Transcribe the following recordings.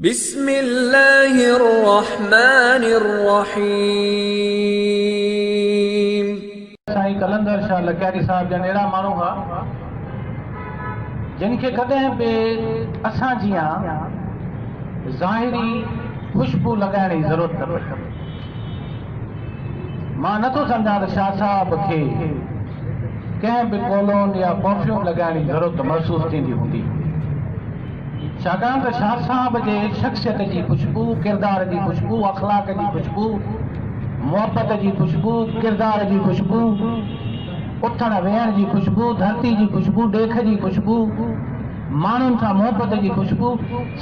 बिस्मिल्लाहिर्रहमानिर्रहीम। साईं कलंदर शाह लखयारी साहब जन अहिड़ा माण्हू हुआ जिन खे कॾहिं बि असां जीअं ज़ाहिरी खुशबू लॻाइण जी ज़रूरत न पई। मां नथो सम्झां त शाह साहब खे कंहिं बि कोलोन या परफ्यूम लॻाइण जी ज़रूरत महसूसु थींदी हूंदी, छाकाणि त शाह साहब जे शख़्सियत जी खुशबू, किरदार जी खुशबू, अख़लाक जी खुशबू, मोहब्बत जी खुशबू, किरदार जी खुशबू, उथण वेहण जी खुशबू, धरती जी खुशबू, ॾेख जी खुशबू, माण्हुनि सां मोहब्बत जी खुशबू,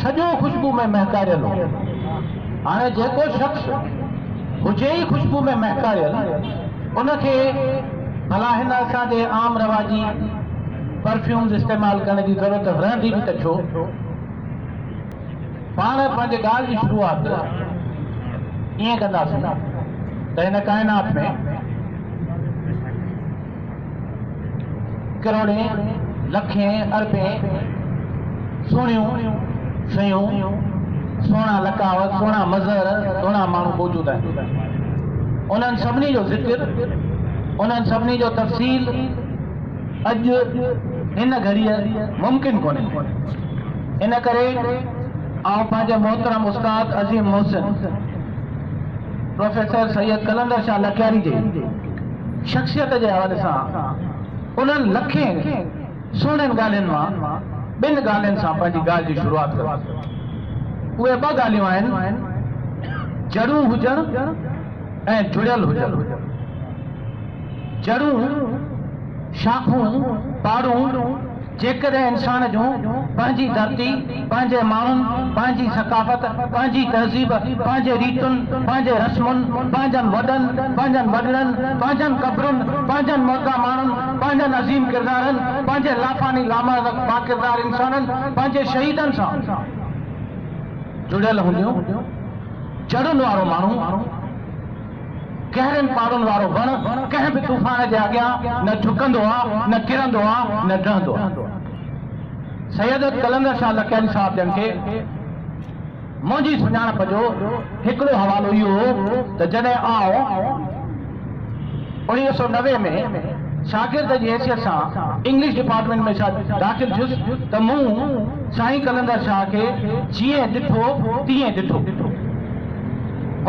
सॼो खुशबू में महकारियल हो। हाणे जेको शख़्स हुजे ई खुशबू में महकारियल, उनखे भला हिन असांजे आम रवाजी परफ्यूम्स इस्तेमालु करण जी ज़रूरत रहंदी बि त छो? पाण पंहिंजे ॻाल्हि जी शुरूआत ईअं कंदासीं त हिन काइनात में करोड़े लखें अरबें सुहिणियूं शयूं, सुहिणा लकावत, सुहिणा मज़हर, सुहिणा माण्हू मौजूद आहिनि। उन्हनि सभिनी जो ज़िक्र, उन्हनि सभिनी जो तफ़सील अॼु हिन घड़ीअ मुमकिन कोन्हे। इन करे आउं पंहिंजे मोहतरम उस्ताद अज़ीम मोहसिन प्रोफेसर सैयद कलंदर शाह लखयारी जी शख़्सियत जे हवाले सां उन्हनि लखें सुहिणनि ॻाल्हियुनि मां ॿिनि ॻाल्हियुनि सां पंहिंजी ॻाल्हि जी शुरूआत कयो। उहे ॿ ॻाल्हियूं आहिनि, जड़ूं हुजणु ऐं जुड़ियल हुजणु। जड़ूं, शाखूं, पाड़ूं जेकॾहिं इंसान जूं पंहिंजी धरती, पंहिंजे माण्हुनि, पंहिंजी सकाफ़त, पंहिंजी तहज़ीब, पंहिंजे रीतुनि, पंहिंजे रस्मुनि, पंहिंजनि वॾनि, पंहिंजनि वॾड़नि, पंहिंजनि क़ब्रुनि, पंहिंजनि मुर्दा माण्हुनि, पंहिंजनि अज़ीम किरदारनि, पंहिंजे लाफ़ानी बाकिरदार इंसाननि, पंहिंजे शहीदनि सां जुड़ियल हूंदियूं। जड़ुनि वारो माण्हू, गहरनि पाड़ुनि वारो वण कंहिं बि तूफ़ान जे अॻियां न झुकंदो आहे, न किरंदो आहे, न डहंदो आहे। सैयद कलंदर शाह लखयारी साहब जन खे मुंहिंजी सुञाणप जो हिकिड़ो हवालो इहो हो त जॾहिं आउं 1990 में शागिर्द जी हैसियत सां इंग्लिश डिपार्टमेंट में दाख़िल थियुसि त मूं साईं कलंदर शाह खे जीअं ॾिठो तीअं ॾिठो।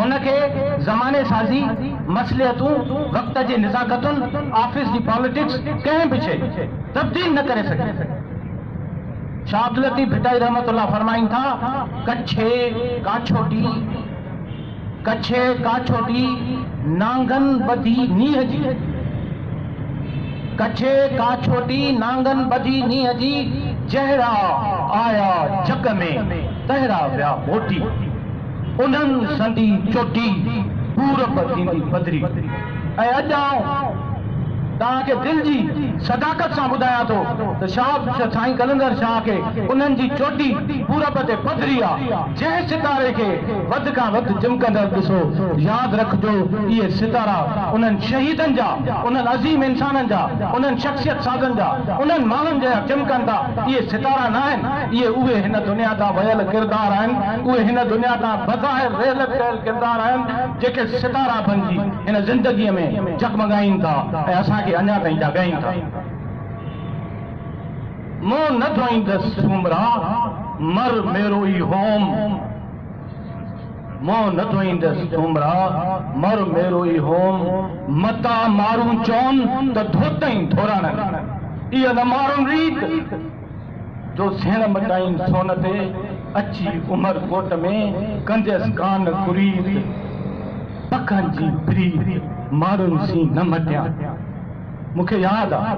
उनखे ज़माने साज़ी, मसलियतूं, वक़्त जी निज़ाकतुनि, ऑफिस जी पॉलिटिक्स कंहिं बि शइ तब्दील न करे सघे। शाह अब्दुल लतीफ़ भिटाई रहमतुल्लाह फरमाइनि था, कच्छे काछोटी नांगन बधी नीह जी, कच्छे काछोटी नांगन बधी नीह जी, जहिड़ा आया जग में तहिड़ा विया मोटी, उन्हनि संदी चोटी पूरब थींदी पधरी। ऐं अॼु आउं तव्हांखे दिलि जी सदाकत सां ॿुधायां थो त साईं कलंदर शाह खे उन्हनि जी चोटी पूरब ते पधरी आहे। जंहिं सितारे खे वधि खां वधि चिमकंदड़ ॾिसो, यादि रखिजो इहे सितारा उन्हनि शहीदनि जा, उन्हनि अज़ीम इंसाननि जा, उन्हनि शख़्सियत साज़नि जा, उन्हनि माण्हुनि जा चिमकनि था। इहे सितारा न आहिनि, इहे उहे हिन दुनिया तां वयल किरदार आहिनि, उहे हिन दुनिया तां बज़ाहिर रेलत कयल किरदार आहिनि जेके सितारा बणिजी हिन ज़िंदगीअ में जगमगाइनि था ऐं असांखे अञा ताईं जाॻाइनि था। मूं न धोईंदसि सुमरा मर मेरो ई होम, मूं न धोईंदसि सुमरा मर मेरो ई होम, मता मारूं चौन त धोतई धोरण, इहा न मारूं रीत जो सेण मटाइन सोन ते, अची उमर कोट में कंदसि कान कुरीत, पखनि जी प्रीत माण्हुनि सी न मटिया। मूंखे यादि आहे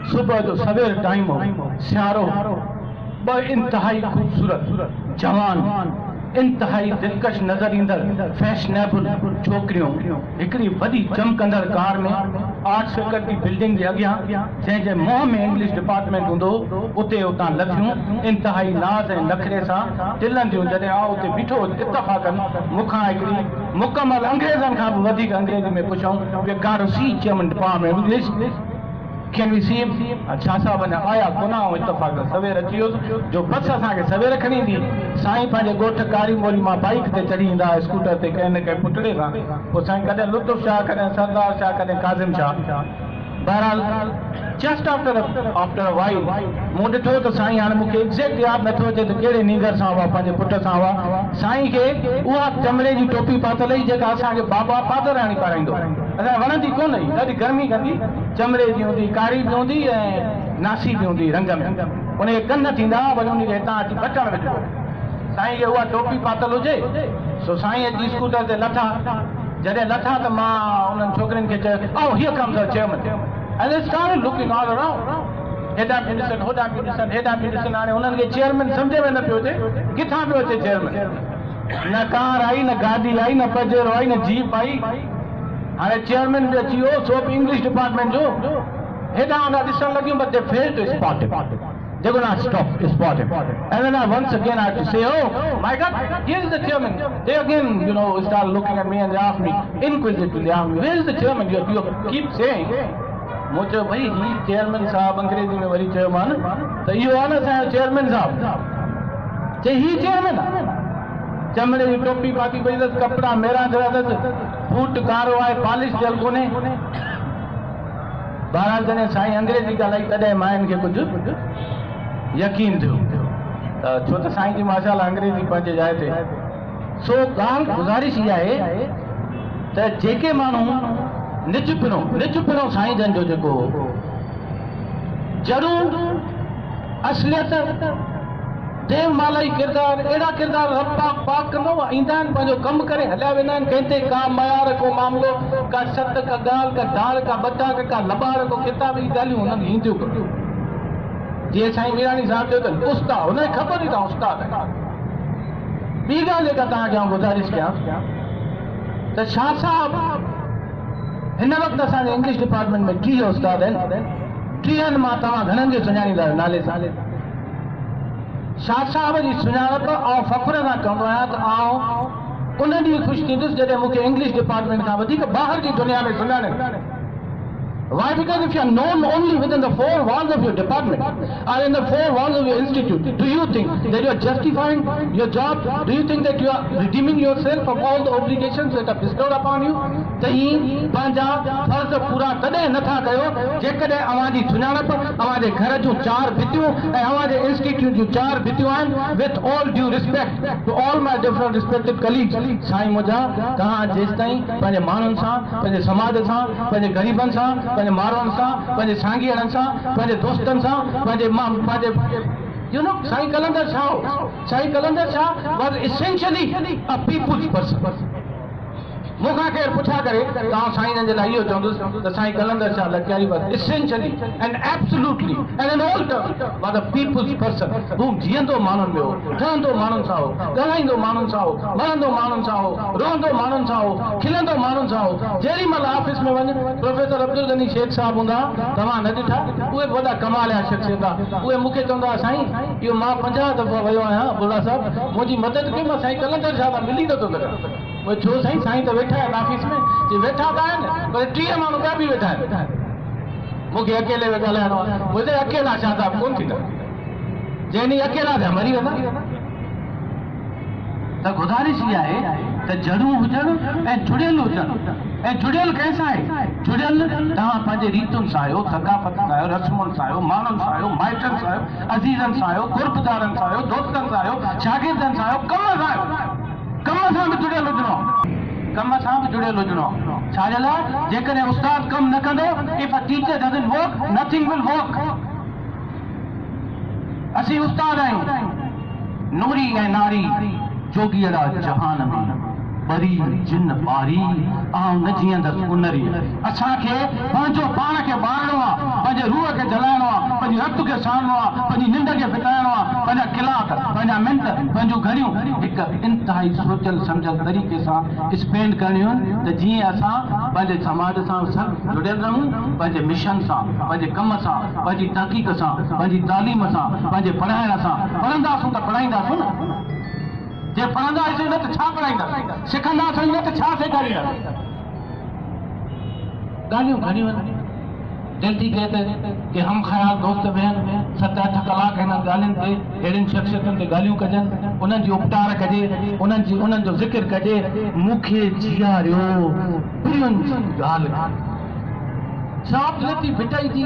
सुबुह जो सवेर टाइम हो, सियारो, ॿ इंतिहाई ख़ूबसूरत जवान, इंतिहाई दिलकश नज़र ईंदड़ फैशनेबल छोकिरियूं हिकिड़ी वॾी चमकंदड़ कार में आर्ट्स फैकल्टी बिल्डिंग जे अॻियां जंहिंजे मुंहं में इंग्लिश डिपार्टमेंट हूंदो उते उतां लथियूं, इंतिहाई नाज़ ऐं नखरे सां दिलंदियूं। जॾहिं आउं उते बीठो इत्तफ़ाक़न मूंखां हिकिड़ी मुकमल अंग्रेज़नि खां बि वधीक अंग्रेज़ी में पुछऊं, we got to see German department English, can we see him? अच्छा साहब ने आया कोना इतफाक सवेर अची वियो जो बस असांखे सवेर खणी ईंदी। साईं पंहिंजे ॻोठ कारी मोली मां बाइक ते चढ़ी ईंदा स्कूटर ते कंहिं न कंहिं पुतड़े सां। पोइ साईं कॾहिं लुत्फ़ शाह, कॾहिं सरदार शाह, कॾहिं काज़िम शाह। बहरहाल जस्ट आफ्टर अ वाइल मूं ॾिठो त साईं हाणे मूंखे एग्ज़ैक्ट यादि नथो अचे त कहिड़े नींदर सां हुआ, पंहिंजे पुट सां हुआ। साईं खे उहा चमड़े जी टोपी पातल हुई जेका असांखे बाबा पादराणी पाराईंदो। असांखे वणंदी कोन हुई, ॾाढी गर्मी कंदी, चमड़े जी हूंदी, कारी बि हूंदी ऐं नासी बि हूंदी रंग में। उनखे कन थींदा वरी उनखे हितां अची बटण विझो। साईं खे उहा टोपी पातल हुजे सो साईं अची स्कूटर ते लथा। जॾहिं लथा त मां उन्हनि छोकिरियुनि खे चयो, "Oh, here comes our chairman." And they started looking all around. हेॾा बि ॾिसनि, होॾा बि ॾिसनि, हेॾा बि ॾिसनि। हाणे हुननि खे चेयरमैन सम्झ में न पियो अचे, किथां पियो अचे चेयरमैन? न कार आई, न गाॾी आई, न पजेरो आई, न जीप आई। हाणे चेयरमैन बि अची वियो, सो बि इंग्लिश डिपार्टमेंट जो। हेॾा होॾा ॾिसण लॻियूं, but they failed to spot him. They could not spot him. And then once again I had to say, "Oh my God, here is the chairman." They again, started looking at me and they asked me inquisitively, they asked me, "Where is the chairman?" You keep saying. मूं चयो भई ही chairman साहब, अंग्रेजी में वरी चयो मान त इहो आहे न असांजो चेयरमैन साहब। चई ही चेयरमैन आहे? चमड़े जी टोपी पाती पई अथसि, कपिड़ा मेरा थिया अथसि, बूट कारो आहे, पॉलिश थियल कोन्हे। बहरहाल जॾहिं साईं अंग्रेजी ॻाल्हाई तॾहिं मायुनि खे कुझु यकीन थियो छो त साईं जी माशाल्लाह अंग्रेजी पंहिंजे जाइ ते। सो ॻाल्हि गुज़ारिश इहा आहे त जेके माण्हू निजपिणो साईं जन जो जेको ज़रूरु असलियत देवमालाई किरदार, अहिड़ा किरदार रब पाक कंदो। ईंदा आहिनि, पंहिंजो कमु करे हलिया वेंदा आहिनि। कंहिं ते का मयार, को मामिलो, का सत, का ॻाल्हि, का ढाल, का बटा, का लबार, को किताब, ई ॻाल्हियूं हुननि ईंदियूं कयूं। जीअं साईं मीराणी साहिब चयो त उस्ताद, हुनखे ख़बर ई तव्हां उस्ताद आहियो। ॿी ॻाल्हि जेका तव्हांखे आउं गुज़ारिश कयां त शाह साहब हिन वक़्तु असांजे इंग्लिश डिपार्टमेंट में 3 उस्ताद आहिनि। 3 मां तव्हां घणनि खे सुञाणींदा आहियो नाले सां? शाह साहब जी सुञाणप ऐं फ़ख़्र सां चवंदो आहियां त आउं उन ॾींहुं ख़ुशि थींदुसि जॾहिं मूंखे इंग्लिश डिपार्टमेंट खां वधीक ॿाहिरि जी दुनिया में सुञाणे। Why? Because if you are known only within the 4 walls of your department or in the 4 walls of your institute, do you think that you are justifying your job? Do you think that you are redeeming yourself of all the obligations that are bestowed upon you? तही पंहिंजा फर्ज़ पूरा तॾहिं नथा कयो जेकॾहिं अवांजी सुञाणप, अवांजे घर जूं 4 भितियूं ऐं अवांजे इंस्टीट्यूट जूं 4 भितियूं आहिनि। With all due respect to all my different respected colleagues, साईं मुंहिंजा तव्हां जेसि ताईं पंहिंजे माण्हुनि सां, पंहिंजे समाज सां, पंहिंजे ग़रीबनि सां, पंहिंजे माण्हुनि सां, पंहिंजे साॻीअड़नि सां, पंहिंजे दोस्तनि सां, साईं कलंदर Shah was essentially a people's person. मूंखां केरु पुछा करे तव्हां साईं जे लाइ इहो चवंदुसि त साईं कलंदर Shah लखियारी was essentially and absolutely and in all terms was a people's person. हू जीअंदो माण्हुनि में हो, ठहंदो माण्हुनि सां हो, ॻाल्हाईंदो माण्हुनि सां हो, मरंदो माण्हुनि सां हो, रोहंदो माण्हुनि सां हो, खिलंदो माण्हुनि सां हो। जेॾी महिल ऑफिस में वञ, प्रोफेसर अब्दुल गनी शेख साहब हूंदा, तव्हां न ॾिठा? उहे वॾा कमाल जा शख़्सियत आहे। उहे मूंखे चवंदा साईं इहो मां 50 दफ़ा वियो आहियां बुला साहब, मुंहिंजी मदद कई, मां साईं कलंदर शाह सां मिली नथो सघां। छो साईं? साईं त वेठा आहिनि ऑफिस में, वेठा त आहिनि पर 3 माण्हू ॿिया बि वेठा आहिनि। मूंखे अकेले ॻाल्हाइणो आहे, मुंहिंजे अकेला शाह साहब कोन थींदा, जंहिं ॾींहुं अकेला थिया मरी वेंदा। त गुज़ारिश इहा आहे त जड़ूं हुजनि ऐं जुड़ियल हुजनि। ऐं जुड़ियल कंहिंसां आहे? जुड़ियल तव्हां पंहिंजे रीतुनि सां आहियो, थकाफ़त सां आहियो, रस्मुनि सां आहियो, माण्हुनि सां आहियो, माइटनि सां आहियो, अज़ीज़नि सां आहियो, गुरबदारनि सां आहियो, दोस्तनि सां आहियो, शागिर्दनि सां आहियो, कम सां आहियो। कम सां बि जुड़ियल हुजिणो, कम सां बि जुड़ियल हुजिणो। छाजे लाइ? जेकॾहिं उस्ताद कमु न कंदो, if a teacher doesn't work, nothing will work. असीं उस्ताद आहियूं, नूरी ऐं नारी जोगीअड़ा जहान में बरी जिन बारी आऊं न जीअंदसि उनरी। असांखे पंहिंजो पाण खे ॿारणो आहे, पंहिंजे रूह खे जलाइणो आहे, पंहिंजी रत खे साड़णो आहे, पंहिंजी निंड खे फिटाइणो आहे, पंहिंजा कलाक, पंहिंजा मिंट, पंहिंजूं घड़ियूं हिकु इंतिहाई सोचियल सम्झल तरीक़े सां स्पेंड करणियूं आहिनि त जीअं असां पंहिंजे समाज सां सभु जुड़ियल रहूं, पंहिंजे मिशन सां, पंहिंजे कम सां, पंहिंजी तहक़ीक़ सां, पंहिंजी तालीम सां, पंहिंजे पढ़ाइण सां। पढ़ंदासीं त पढ़ाईंदासीं न, जे पढ़ंदासीं न त छा पढ़ाईंदासीं, सिखंदासीं न त छा सेखारींदासीं। ॻाल्हियूं घणियूं आहिनि, दिल थी थिए कि हम ख़याल दोस्त वेहनि 7-8 कलाक हिन ॻाल्हियुनि ते अहिड़ियुनि शख़्सियतुनि ते ॻाल्हियूं कजनि, उन्हनि जी उपटार कजे, उन्हनि जो ज़िक्र कजे। मूंखे जीआरियो प्रियनि जी ॻाल्हि शाह लतीफ़ भिटाई जी।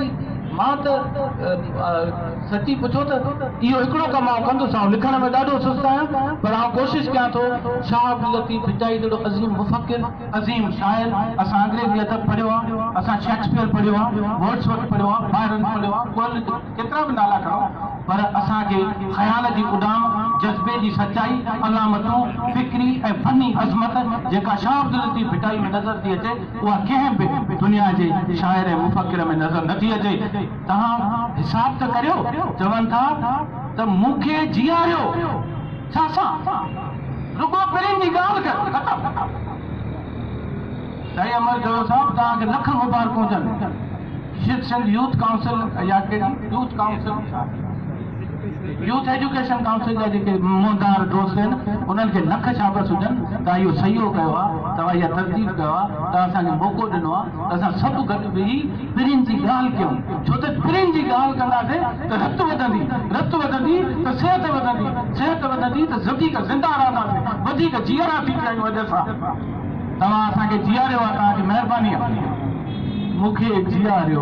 मां त सची पुछो त इहो हिकिड़ो कमु आउं कंदुसि। आउं लिखण में ॾाढो सुस्तु आहियां, पर आउं कोशिशि कयां थो। शाह लतीफ़ भिटाई जहिड़ो अज़ीम मुफ़क्किर, अज़ीम शाइर। असां अंग्रेज़ी अदब पढ़ियो आहे, असां शेक्सपियर पढ़ियो आहे, वर्ड्सवर्थ पढ़ियो आहे, बायरन पढ़ियो आहे, केतिरा बि नाला खणो, पर असांखे ख़्याल जी उॾाम, जज़्बे जी सचाई, अलामतूं, फ़िक्री ऐं फ़नी अज़मत जेका शाह लतीफ़ भिटाई में नज़र थी अचे, उहा कंहिं बि दुनिया जे शाइर ऐं मुफ़क्किर में नज़र नथी अचे। तव्हां हिसाब त करियो, चवनि था त मूंखे जीआरियो छा सां, रुगो पहिरीं जी ॻाल्हि कर। साईं अमर जो साहब तव्हांखे लख मुबारकूं हुजनि। सिंध यूथ काउंसिल या कहिड़ी youth council, youth education council जा जेके मोहदार दोस्त आहिनि, उन्हनि खे लख शाबस हुजनि। तव्हां इहो सहयोग कयो आहे, तव्हां इहा तरतीब कयो आहे, तव्हां असांखे मौक़ो ॾिनो आहे त असां सभु गॾु वेही पिरियुनि जी ॻाल्हि कयूं। छो त पिरियुनि जी ॻाल्हि कंदासीं त रत वधंदी, रत वधंदी त सिहत वधंदी, सिहत वधंदी त वधीक ज़िंदा रहंदासीं, वधीक जीअरा थी पिया आहियूं अॼु असां। तव्हां असांखे जीआरियो आहे, तव्हांजी महिरबानी आहे। मूंखे जीआरियो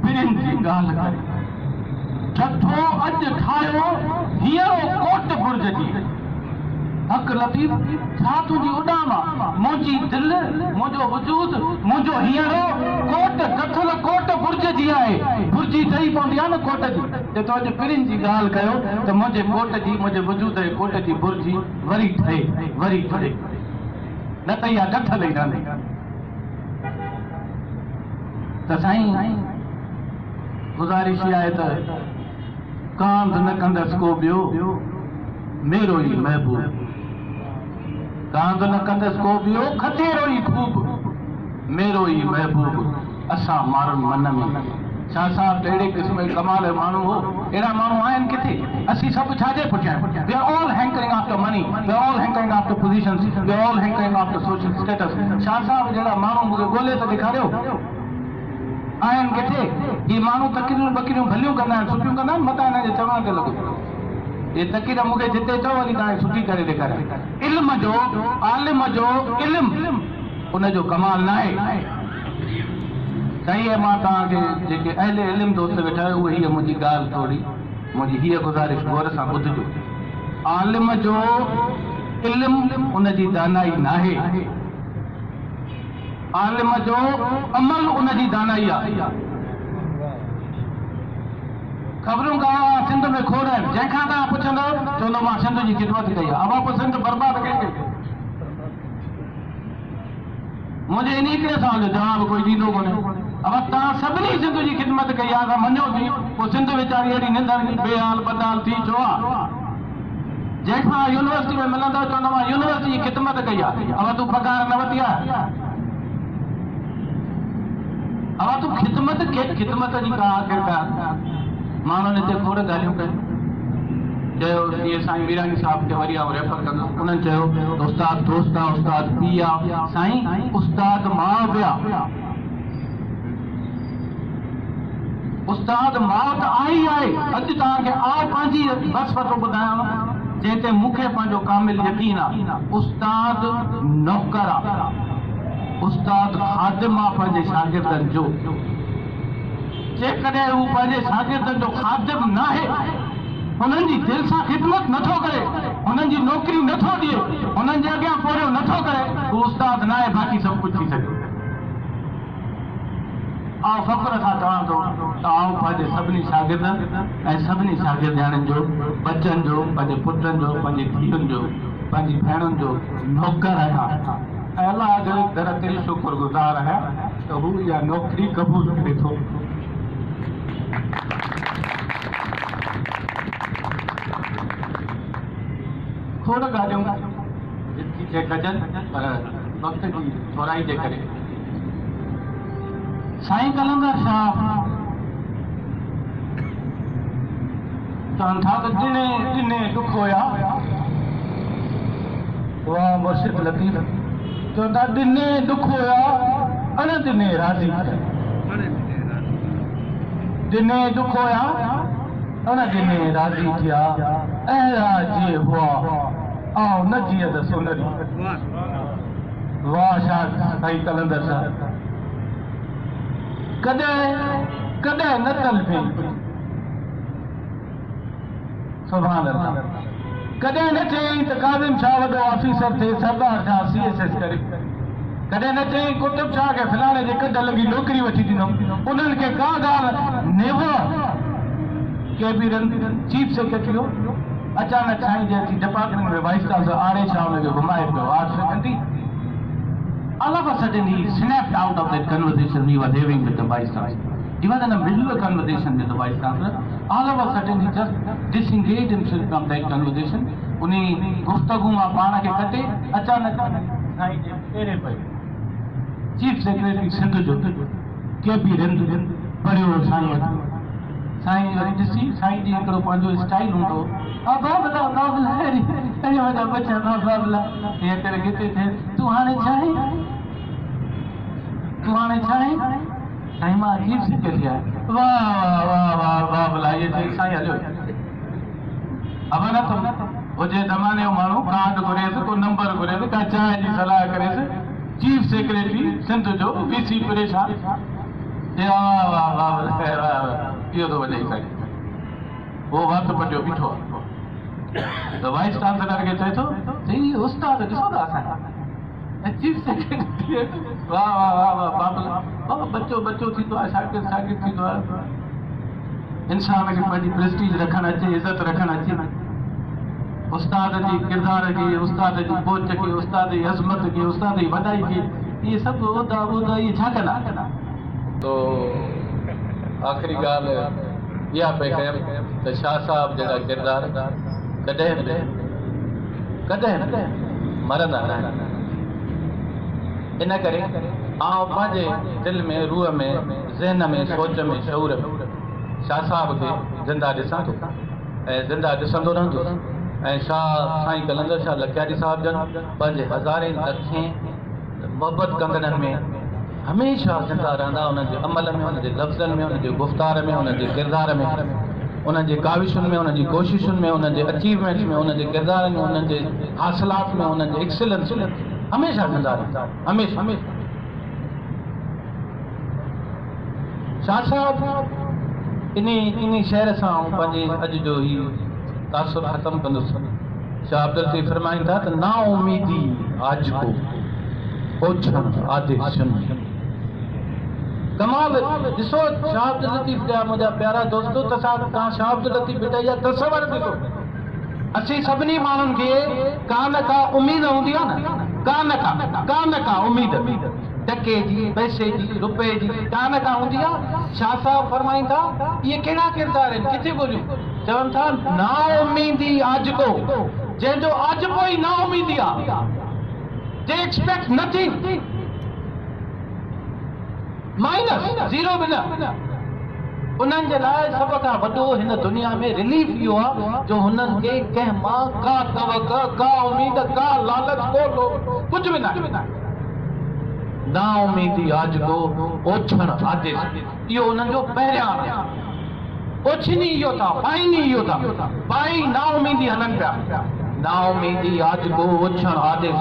पिरियुनि जी ॻाल्हि करे, ठठो अॼु ठाहियो हीअरो कोट बुर्ज जी। हक़ लतीफ़ छा तुंहिंजी उॾाम आहे, मुंहिंजी दिलि, मुंहिंजो वजूद, मुंहिंजो हीअरो कोट कथल कोट बुर्ज जी आहे। बुर्जी ठही पवंदी आहे न कोट जी। जे तो अॼु पिरियुनि जी ॻाल्हि कयो त मुंहिंजे कोट जी, मुंहिंजे वजूद जे कोट जी बुर्जी वरी ठहे, वरी ठहे, न त इहा कथल ई रहंदी। त साईं गुज़ारिश आहे त कांध न कंदसि को ॿियो मेरो ई महबूब, कांध न कंदसि को ॿियो खतेरो ई ख़ूब मेरो ई महबूब। असां माण्हुनि मन में शाह साहब अहिड़े क़िस्म जे कमाल जो माण्हू हो, अहिड़ा माण्हू आहिनि किथे। असीं सभु छाजे पुठियां आहियूं? We are all hankering after money, we are all hankering after positions, we are all hankering after social status. Shah साहब जहिड़ा माण्हू मूंखे ॻोल्हे त ॾेखारियो आहिनि किथे। ही माण्हू तकरियूं बकरियूं भलियूं कंदा आहिनि, सुठियूं कंदा आहिनि, मथां हिन जे चवण ते लॻो। ये तकीर मूंखे जिते चओ वरी तव्हांखे सुठी करे ॾेखारियां। इल्म जो, आलिम जो इल्म उनजो कमाल न आहे। सही आहे, मां तव्हांखे जेके अहले इल्म दोस्त वेठा आहियो, उहे हीअ मुंहिंजी ॻाल्हि थोरी, मुंहिंजी हीअ गुज़ारिश गौर सां ॿुधिजो। आलिम जो इल्म उनजी दानाई न आहे, आलिम जो अमल उनजी दानाई आहे। ख़बरूं कया सिंध में खोड़ आहिनि, जंहिंखां तव्हां पुछंदो चवंदो मां सिंध जी ख़िदमत कई आहे। अब आप सिंध बर्बाद कई। मुंहिंजे इन हिकिड़े सवाल जो जवाबु कोई ॾींदो कोन्हे। अब तव्हां सभिनी सिंध जी ख़िदमत कई आहे, मञो थी, पोइ सिंध वीचारी अहिड़ी निंदर बेहाल बदाल थी छो आहे? जंहिंखां यूनिवर्सिटी में मिलंदो चवंदो मां यूनिवर्सिटी जी ख़िदमत कई आहे। अब तूं पघार न वरिती आहे, अब तूं ख़िदमत जी का आख़िरकार माण्हुनि हिते खोड़ ॻाल्हियूं कयूं। चयो जीअं साईं वीरानी साहिब खे वरी आउं रेफर कंदुसि, उन्हनि चयो उस्ताद दोस्त आहे, उस्ताद पीउ आहे। साईं उस्ताद माउ बि आहे, उस्ताद माउ त आहे ई आहे। अॼु तव्हांखे आउ पंहिंजी बस वठो ॿुधायांव, जंहिं ते मूंखे पंहिंजो कामिल यकीन आहे। उस्ताद नौकर आहे, उस्ताद ख़ादिम आहे पंहिंजे शागिर्दनि जो। जेकॾहिं हू पंहिंजे शागिर्दनि जो ख़ादिम न आहे, हुननि जी दिलि सां ख़िदमत नथो करे, हुननि जी नौकिरी नथो ॾिए, हुननि जे अॻियां पोरियो नथो करे, हू उस्ताद न आहे। बाक़ी सभु कुझु थी सघे। आउं फ़ख्र सां चवां थो त आउं पंहिंजे सभिनी शागिर्दनि ऐं सभिनी शागिर्दियाणियुनि जो, बचनि जो, पंहिंजे पुटनि जो, पंहिंजी धीअरुनि जो, पंहिंजी भेणुनि जो नौकर आहियां। ऐं अलाह जो दर ते शुक्रगुज़ार आहियां त हू इहा नौकिरी क़बूल करे थो। खोड़ ॻाल्हियूं जिते कजनि, पर वक़्त जी थोराई जे करे। साईं कलंदर शाह चवनि था त ॾिने ॾिने दुख हुया, वाह मुर्शिद लतीफ़ चवनि था ॾिने दुख हुया, अण ॾिने राज़ी। दिने दुख होया उन दिने राजी थिया अहिड़ा जे हुआ आओ न जिया त सुंदरी वाह शाह भाई कलंदर साहब कदे न तलफी सुभान अल्लाह कदे न चई त काज़िम शाह वॾो ऑफिसर थे सरदार शाह CSS करे कदे न चई कुतुब शाह के फलाणे जे कद लगी नौकरी वठी ॾिनऊं उन्हनि खे का ॻाल्हि नेवर कैबिनेट चीफ सेक्रेटरी हो अचानक साईं जे अची डिपार्टमेंट में वाइस चांसलर आड़े छा हुनखे घुमाए पियो art faculty all of a sudden he snapped out of that conversation we were having with the vice chancellor. He was in the middle of a conversation with the vice chancellor. All of a sudden he just disengaged himself from that conversation. उन्हीं गुफ्तगू मां पाण खे कटे अचानक साईं जे पेरे पे chief secretary Sindh जो KP रिंद पढ़ियो साईं वरी ॾिसी साईं जी हिकिड़ो पंहिंजो स्टाइल हूंदो बाबला बाबला अरे वॾा बच्चा बाबला हीअं करे किथे थे तूं हाणे छा आहे साईं मां अजीब सेक्रेटरी आहियां वाह वाह वाह बाबला ये साईं हलियो अब न तो हुजे ज़माने जो माण्हू कार्ड घुरेसि को नंबर घुरेसि का चांहि जी सलाह करेसि चीफ सेक्रेटरी सिंध जो VC परेशान वाह वाह वाह इहो थो वॼे साईं वो वात पटियो बीठो तो वाइस चांसलर के चए थो चई उस्ताद ॾिसो था असां चीफ सेक्रेटरी वाह वाह वाह वाह बाबला बच्चो थींदो आहे शागिर्द थींदो आहे इंसान खे पंहिंजी प्रेस्टीज रखणु अचे इज़त रखणु अचे उस्ताद जी किरदार खे उस्ताद जी पहुच खे उस्ताद जी अज़मत खे उस्ताद जी वॾाई खे इहे सभु उहिदा इहे छा कंदा तो आख़िरी ॻाल्हि इहा पई कयमि त शाह साहब जहिड़ा किरदार कॾहिं मरंदा न आहिनि इन करे आउं पंहिंजे दिलि में रूह में ज़हन में सोच में शऊर में शाह साहब खे ज़िंदा ॾिसां थो ऐं ज़िंदा ॾिसंदो रहंदुसि ऐं साईं कलंदर शाह लखियारी साहब जन पंहिंजे हज़ारे लखें मोहबत कंदड़नि में हमेशह ज़िंदा रहंदा उन्हनि जे अमल में उन्हनि जे लफ़्ज़नि में उन्हनि जे गुफ़्तार में उन्हनि जे किरदार में उन्हनि जे काविशुनि में उन्हनि जी कोशिशुनि में उन्हनि जे अचीवमेंट्स में उन्हनि जे किरदारनि में उन्हनि जे हासिलात में उन्हनि जे एक्सीलेंस में हमेशह ज़िंदा रहंदा हमेशह शाह साहब इन शहर सां पंहिंजे अॼु जो ही तासुर ख़त्म कंदुसि शाह अब्दुल लतीफ़ फरमाइनि था त ना उम्मीदी आज को ओछण आदेश कमाल ॾिसो शाह अब्दुल लतीफ़ जा मुंहिंजा प्यारा दोस्तो तव्हां शाह अब्दुल लतीफ़ बेटा जा तसवर ॾिसो असीं सभिनी माण्हुनि खे का उम्मीद हूंदी आहे न का उम्मीद टके जी पैसे जी रुपए जी का हूंदी आहे शाह साहब फरमाइनि था इहे कहिड़ा किरदार आहिनि किथे ॻोल्हियूं चवनि था ना उम्मीदी आज को जंहिंजो अॼु पोइ ना उम्मीदी आहे they expect nothing minus zero बिना उन्हनि जे लाइ सभ खां वॾो हिन दुनिया में रिलीफ इहो आहे जो हुननि खे कंहिं मां का तवक़ा का उम्मीद का लालच को कुझु बि न ना उम्मीदी आज को ओछण आदेश इहो उन्हनि जो पहिरियां ओछिनी इहो था पाइनी इहो था पाई ना उम्मीदी हलनि पिया ना उम्मीदी आज को ओछण आदेश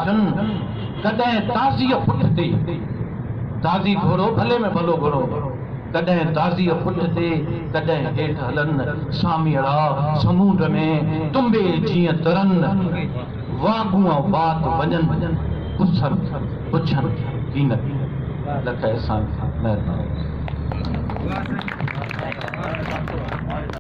कॾहिं ताज़ीअ पुठ ते ताज़ी घोड़ो भले में भलो घोड़ो कॾहिं ताज़ीअ पुठ ते कॾहिं हेठि हलनि सामीअड़ा समुंड में तुम्बे जीअं तरनि वागूअ वात वञनि पुछनि कीन लख अहसान महिरबानी